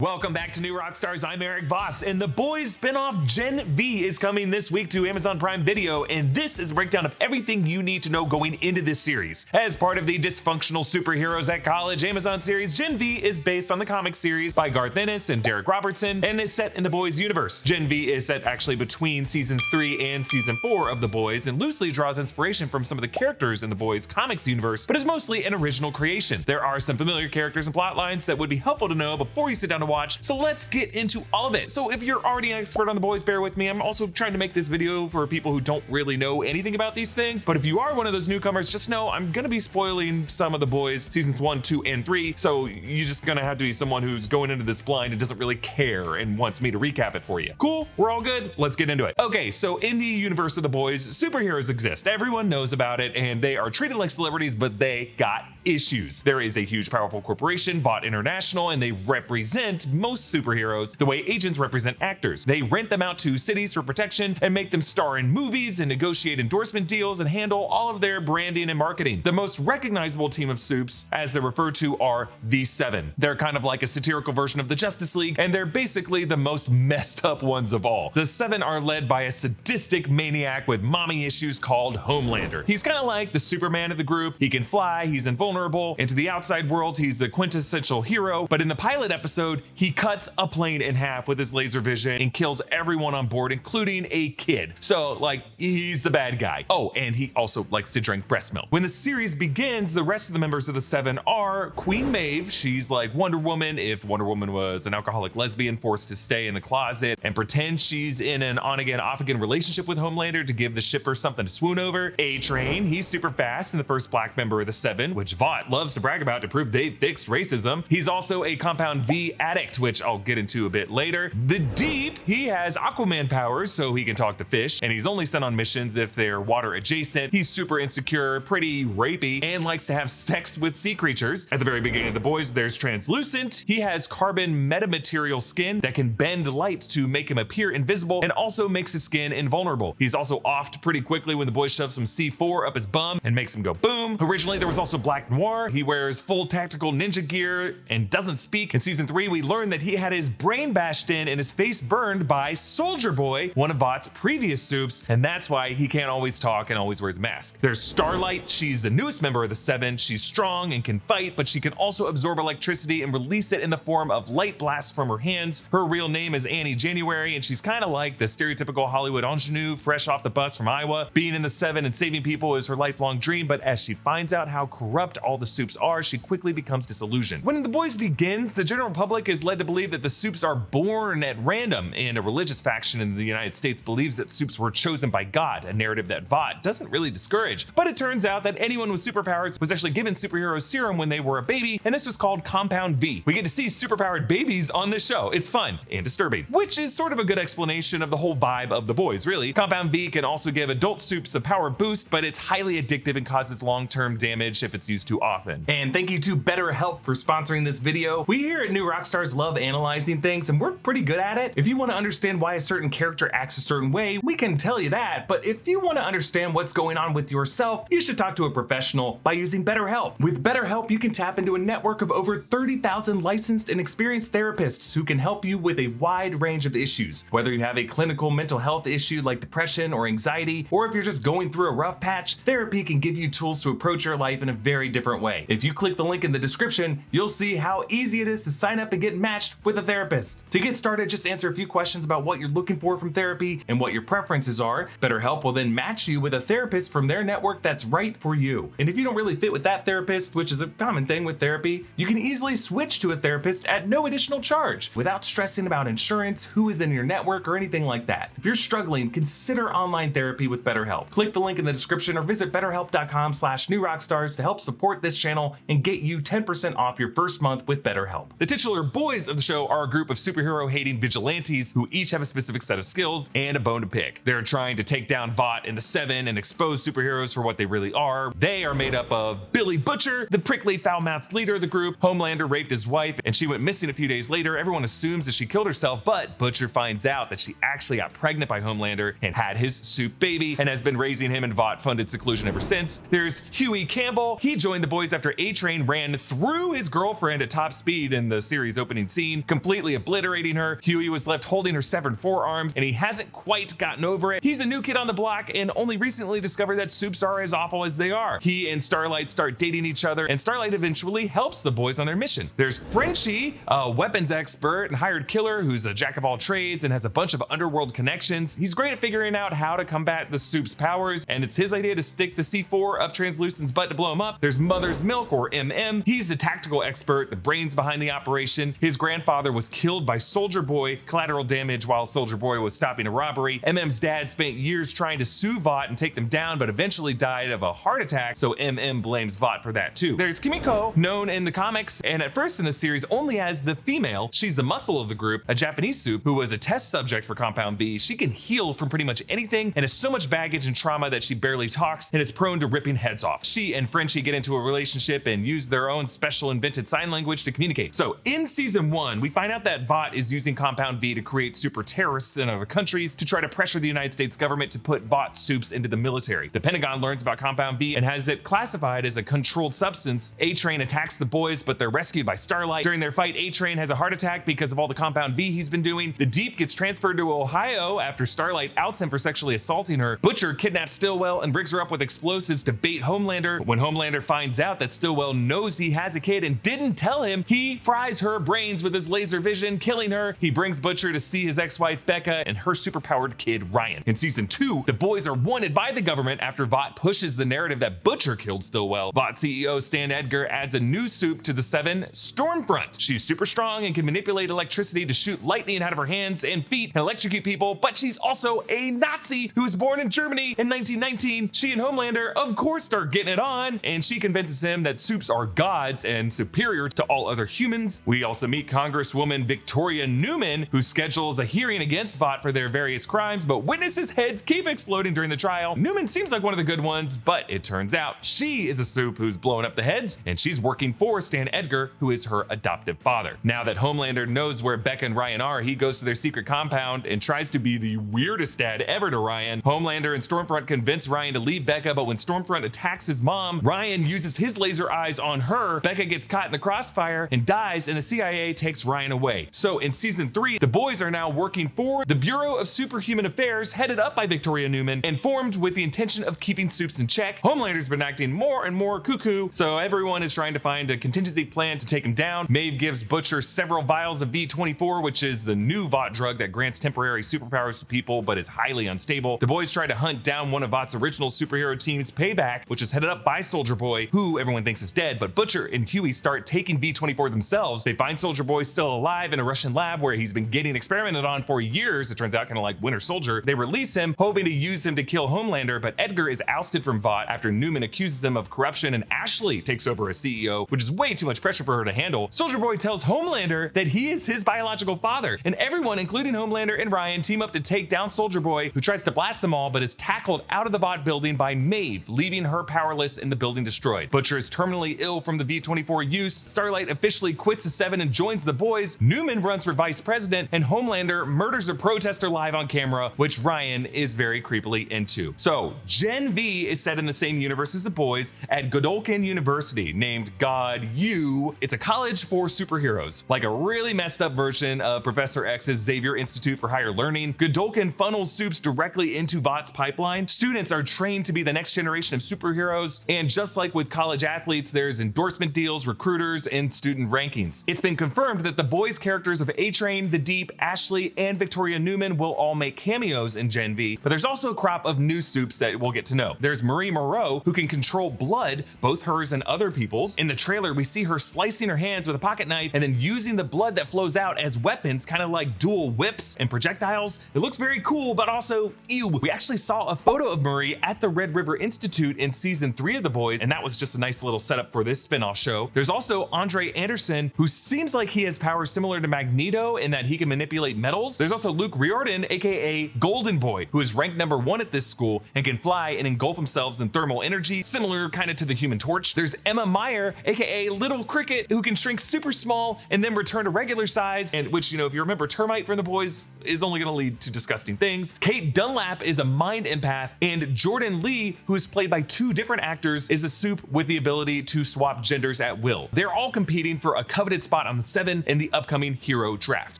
Welcome back to New Rockstars. I'm Erik Voss, and The Boys spinoff Gen V is coming this week to Amazon Prime Video, and this is a breakdown of everything you need to know going into this series. As part of the Dysfunctional Superheroes at College Amazon series, Gen V is based on the comic series by Garth Ennis and Derek Robertson, and is set in The Boys universe. Gen V is set actually between seasons 3 and season 4 of The Boys, and loosely draws inspiration from some of the characters in The Boys comics universe, but is mostly an original creation. There are some familiar characters and plot lines that would be helpful to know before you sit down to watch, so let's get into all of it. So if you're already an expert on The Boys, bear with me. I'm also trying to make this video for people who don't really know anything about these things, but if you are one of those newcomers, just know I'm gonna be spoiling some of The Boys seasons 1, 2, and 3, so you're just gonna have to be someone who's going into this blind and doesn't really care and wants me to recap it for you. Cool, we're all good, let's get into it. Okay, so in the universe of The Boys, superheroes exist. Everyone knows about it, and they are treated like celebrities, but they got issues. There is a huge powerful corporation, Vought International, and they represent most superheroes the way agents represent actors. They rent them out to cities for protection and make them star in movies and negotiate endorsement deals and handle all of their branding and marketing. The most recognizable team of Supes, as they're referred to, are the Seven. They're kind of like a satirical version of the Justice League, and they're basically the most messed up ones of all. The Seven are led by a sadistic maniac with mommy issues called Homelander. He's kind of like the Superman of the group. He can fly, he's invulnerable, and to the outside world, he's the quintessential hero, but in the pilot episode, he cuts a plane in half with his laser vision and kills everyone on board, including a kid. So, like, he's the bad guy. Oh, and he also likes to drink breast milk. When the series begins, the rest of the members of the Seven are Queen Maeve. She's like Wonder Woman if Wonder Woman was an alcoholic lesbian forced to stay in the closet and pretend she's in an on-again, off-again relationship with Homelander to give the shipper something to swoon over. A-Train, he's super fast and the first black member of the Seven, which Vought loves to brag about to prove they fixed racism. He's also a Compound V addict, which I'll get into a bit later. The Deep, he has Aquaman powers, so he can talk to fish, and he's only sent on missions if they're water adjacent. He's super insecure, pretty rapey, and likes to have sex with sea creatures. At the very beginning of The Boys, there's Translucent. He has carbon metamaterial skin that can bend light to make him appear invisible and also makes his skin invulnerable. He's also offed pretty quickly when the boys shove some C4 up his bum and makes him go boom. Originally, there was also Black Noir. He wears full tactical ninja gear and doesn't speak. In season 3, we learned that he had his brain bashed in and his face burned by Soldier Boy, one of Vought's previous Supes, and that's why he can't always talk and always wears a mask. There's Starlight. She's the newest member of the Seven. She's strong and can fight, but she can also absorb electricity and release it in the form of light blasts from her hands. Her real name is Annie January, and she's kind of like the stereotypical Hollywood ingenue, fresh off the bus from Iowa. Being in the Seven and saving people is her lifelong dream, but as she finds out how corrupt all the Supes are, she quickly becomes disillusioned. When The Boys begins, the general public is led to believe that the Supes are born at random, and a religious faction in the United States believes that Supes were chosen by God, a narrative that Vought doesn't really discourage. But it turns out that anyone with superpowers was actually given superhero serum when they were a baby, and this was called Compound V. We get to see superpowered babies on this show. It's fun and disturbing, which is sort of a good explanation of the whole vibe of The Boys, really. Compound V can also give adult Supes a power boost, but it's highly addictive and causes long-term damage if it's used too often. And thank you to BetterHelp for sponsoring this video. We here at New Rockstars love analyzing things, and we're pretty good at it. If you want to understand why a certain character acts a certain way, we can tell you that, but if you want to understand what's going on with yourself, you should talk to a professional by using BetterHelp. With BetterHelp, you can tap into a network of over 30,000 licensed and experienced therapists who can help you with a wide range of issues. Whether you have a clinical mental health issue like depression or anxiety, or if you're just going through a rough patch, therapy can give you tools to approach your life in a very different way. If you click the link in the description, you'll see how easy it is to sign up and get matched with a therapist. To get started, just answer a few questions about what you're looking for from therapy and what your preferences are. BetterHelp will then match you with a therapist from their network that's right for you. And if you don't really fit with that therapist, which is a common thing with therapy, you can easily switch to a therapist at no additional charge without stressing about insurance, who is in your network, or anything like that. If you're struggling, consider online therapy with BetterHelp. Click the link in the description or visit betterhelp.com/newrockstars to help support this channel and get you 10% off your first month with BetterHelp. The titular boys of the show are a group of superhero-hating vigilantes who each have a specific set of skills and a bone to pick. They're trying to take down Vought and the Seven and expose superheroes for what they really are. They are made up of Billy Butcher, the prickly, foul-mouthed leader of the group. Homelander raped his wife, and she went missing a few days later. Everyone assumes that she killed herself, but Butcher finds out that she actually got pregnant by Homelander and had his Supe baby, and has been raising him in Vought-funded seclusion ever since. There's Huey Campbell. He joins joined the boys after A-Train ran through his girlfriend at top speed in the series opening scene, completely obliterating her. Huey was left holding her severed forearms, and he hasn't quite gotten over it. He's a new kid on the block and only recently discovered that Supes are as awful as they are. He and Starlight start dating each other, and Starlight eventually helps the boys on their mission. There's Frenchie, a weapons expert and hired killer who's a jack of all trades and has a bunch of underworld connections. He's great at figuring out how to combat the Supes' powers, and it's his idea to stick the C4 up Translucent's butt to blow him up. There's Mother's Milk, or MM. He's the tactical expert, the brains behind the operation. His grandfather was killed by Soldier Boy, collateral damage while Soldier Boy was stopping a robbery. MM's dad spent years trying to sue Vought and take them down, but eventually died of a heart attack, so MM blames Vought for that too. There's Kimiko, known in the comics and at first in the series only as the female. She's the muscle of the group, a Japanese Supe who was a test subject for Compound V. She can heal from pretty much anything and has so much baggage and trauma that she barely talks and is prone to ripping heads off. She and Frenchie get into a relationship and use their own special invented sign language to communicate. So in season 1, we find out that Vought is using Compound V to create super terrorists in other countries to try to pressure the United States government to put Vought Supes into the military. The Pentagon learns about Compound V and has it classified as a controlled substance. A-Train attacks the boys, but they're rescued by Starlight. During their fight, A-Train has a heart attack because of all the Compound V he's been doing. The Deep gets transferred to Ohio after Starlight outs him for sexually assaulting her. Butcher kidnaps Stillwell and brings her up with explosives to bait Homelander. When Homelander finds out that Stillwell knows he has a kid and didn't tell him, he fries her brains with his laser vision, killing her. He brings Butcher to see his ex-wife Becca and her superpowered kid Ryan. In season 2, the boys are wanted by the government after Vought pushes the narrative that Butcher killed Stillwell. Vought CEO Stan Edgar adds a new Supe to the 7, Stormfront. She's super strong and can manipulate electricity to shoot lightning out of her hands and feet and electrocute people, but she's also a Nazi who was born in Germany in 1919. She and Homelander, of course, start getting it on, and she convinces him that Supes are gods and superior to all other humans. We also meet Congresswoman Victoria Newman, who schedules a hearing against Vought for their various crimes, but witnesses' heads keep exploding during the trial. Newman seems like one of the good ones, but it turns out she is a Supe who's blowing up the heads, and she's working for Stan Edgar, who is her adoptive father. Now that Homelander knows where Becca and Ryan are, he goes to their secret compound and tries to be the weirdest dad ever to Ryan. Homelander and Stormfront convince Ryan to leave Becca, but when Stormfront attacks his mom, Ryan uses his laser eyes on her. Becca gets caught in the crossfire and dies, and the CIA takes Ryan away. So in season 3, the boys are now working for the Bureau of Superhuman Affairs, headed up by Victoria Newman, and formed with the intention of keeping Supes in check. Homelander's been acting more and more cuckoo, so everyone is trying to find a contingency plan to take him down. Maeve gives Butcher several vials of V24, which is the new Vought drug that grants temporary superpowers to people but is highly unstable. The boys try to hunt down one of Vought's original superhero teams, Payback, which is headed up by Soldier Boy, who everyone thinks is dead, but Butcher and Huey start taking V24 themselves. They find Soldier Boy still alive in a Russian lab where he's been getting experimented on for years. It turns out kind of like Winter Soldier. They release him, hoping to use him to kill Homelander, but Edgar is ousted from Vought after Newman accuses him of corruption and Ashley takes over as CEO, which is way too much pressure for her to handle. Soldier Boy tells Homelander that he is his biological father, and everyone, including Homelander and Ryan, team up to take down Soldier Boy, who tries to blast them all but is tackled out of the Vought building by Maeve, leaving her powerless and the building destroyed. Butcher is terminally ill from the V24 use. Starlight officially quits the 7 and joins the boys. Newman runs for vice president, and Homelander murders a protester live on camera, which Ryan is very creepily into. So Gen V is set in the same universe as the boys at Godolkin University, named God U. It's a college for superheroes, like a really messed up version of Professor X's Xavier Institute for Higher Learning. Godolkin funnels Supes directly into Vought's pipeline. Students are trained to be the next generation of superheroes, and just like with college athletes, there's endorsement deals, recruiters, and student rankings. It's been confirmed that the boys' characters of A-Train, The Deep, Ashley, and Victoria Newman will all make cameos in Gen V, but there's also a crop of new Supes that we'll get to know. There's Marie Moreau, who can control blood, both hers and other people's. In the trailer, we see her slicing her hands with a pocket knife and then using the blood that flows out as weapons, kind of like dual whips and projectiles. It looks very cool, but also ew. We actually saw a photo of Marie at the Red River Institute in season 3 of The Boys, and that was just a nice little setup for this spin-off show. There's also Andre Anderson, who seems like he has powers similar to Magneto in that he can manipulate metals. There's also Luke Riordan, aka Golden Boy, who is ranked number 1 at this school and can fly and engulf themselves in thermal energy, similar kind of to the Human Torch. There's Emma Meyer, aka Little Cricket, who can shrink super small and then return to regular size, and which, you know, if you remember Termite from The Boys, is only gonna lead to disgusting things. Kate Dunlap is a mind empath, and Jordan Lee, who is played by 2 different actors, is a Supe with the ability to swap genders at will. They're all competing for a coveted spot on the 7 in the upcoming hero draft.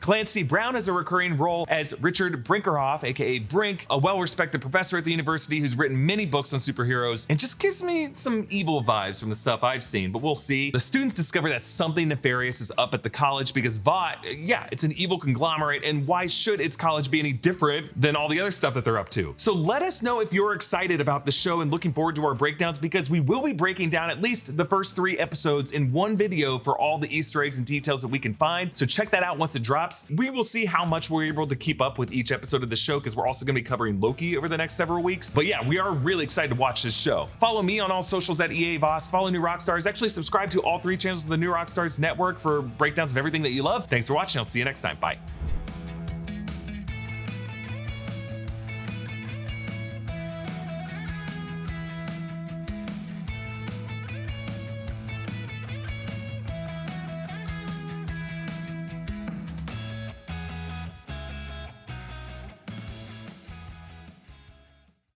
Clancy Brown has a recurring role as Richard Brinkerhoff, aka Brink, a well-respected professor at the university who's written many books on superheroes and just gives me some evil vibes from the stuff I've seen, but we'll see. The students discover that something nefarious is up at the college because Vought, yeah, it's an evil conglomerate, and why should its college be any different than all the other stuff that they're up to? So let us know if you're excited about the show and looking forward to our breakdowns, because we will be breaking down at least the first 3 episodes in one video for all the Easter eggs and details that we can find. So check that out once it drops. We will see how much we're able to keep up with each episode of the show, because we're also going to be covering Loki over the next several weeks. But yeah, we are really excited to watch this show. Follow me on all socials at EA Voss. Follow New Rockstars. Actually, subscribe to all 3 channels of the New Rockstars network for breakdowns of everything that you love. Thanks for watching. I'll see you next time. Bye.